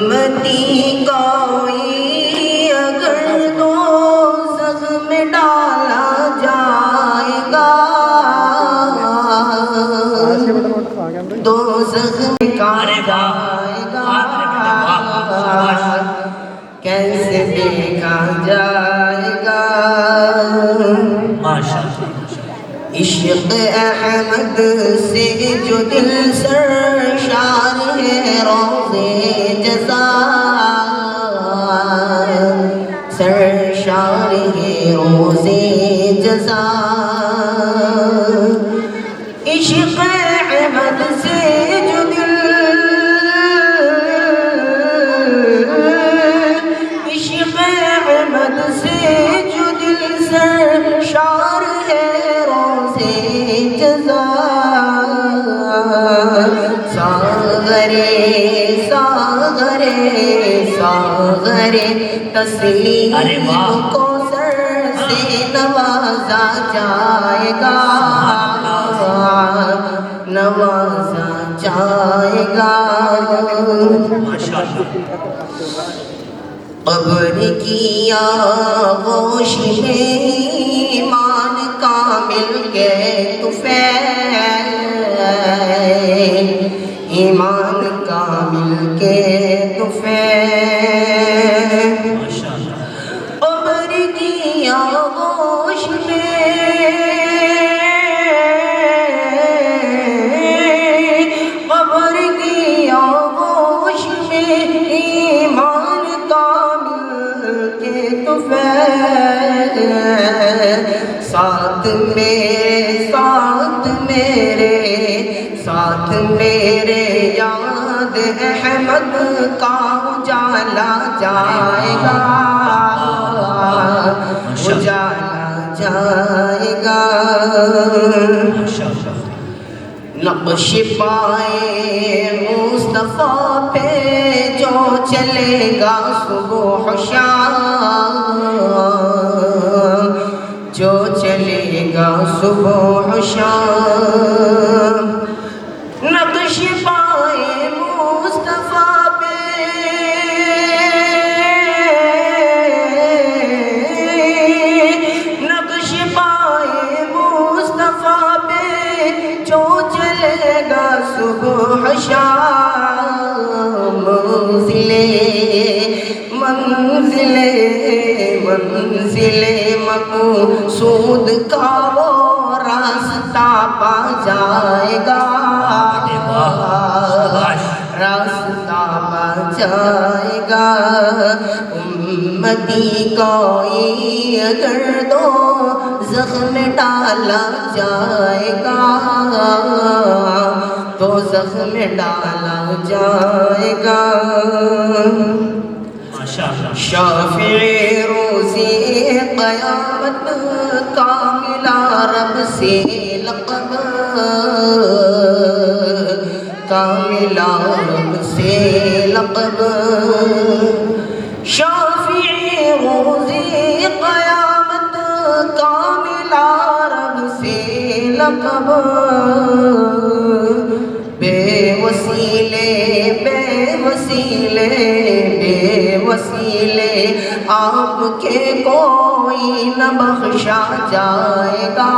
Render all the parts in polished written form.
امتی کوئی اگر دوزخ میں ڈالا جائے گا، دوزخ میں کہاں جائے گا، کیسے دیکھا جائے گا؟ عشق احمد سے جو دل سرشار ہے روزے جزا، سرشار ہے روزے جزا، عشق احمد سے جو دل، عشق احمد سے جو دل سرشار ہے جزا، ساغرے ساغرے ساغرے تسلیم کو سر سے نوازا جائے گا، نوازا جائے گا۔ قبر کی آغوش میں ایمان کامل کے طفیل، ایمان کامل کے طفیل، قبر کی آغوش میں قبر کی آغوش میں ایمان کامل کے طفیل، ساتھ میرے ساتھ میرے ساتھ میرے یاد احمد کا اجالا جائے گا، اجالا جائے گا۔ نقش پائے مصطفیٰ پہ جو چلے گا صبح و شام، جو چلے گا صبح و شام، نقش پائے مصطفیٰ پہ نقش پائے مصطفیٰ پہ جو چلے گا صبح و شام، منزل مقصود کا وہ راستہ پا جائے گا، راستہ پا جائے گا۔ امتی کوئی اگر دوزخ میں ڈالا جائے گا، دوزخ میں ڈالا جائے گا۔ شافع روزی قیامت کا ملا رب سے لقب، کا ملا رب سے لقب، شافع روزی قیامت کا ملا رب سے لقب، بے وسیلے بے وسیلے بے وسیلے آپ کے کوئی نہ بخشا جائے گا،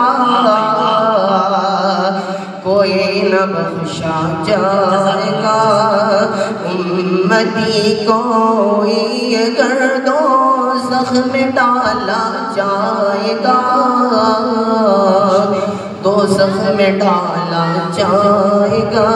کوئی نہ بخشا جائے گا۔ امتی کوئی اگر دوزخ میں ڈالا جائے گا، دوزخ میں ڈالا جائے گا۔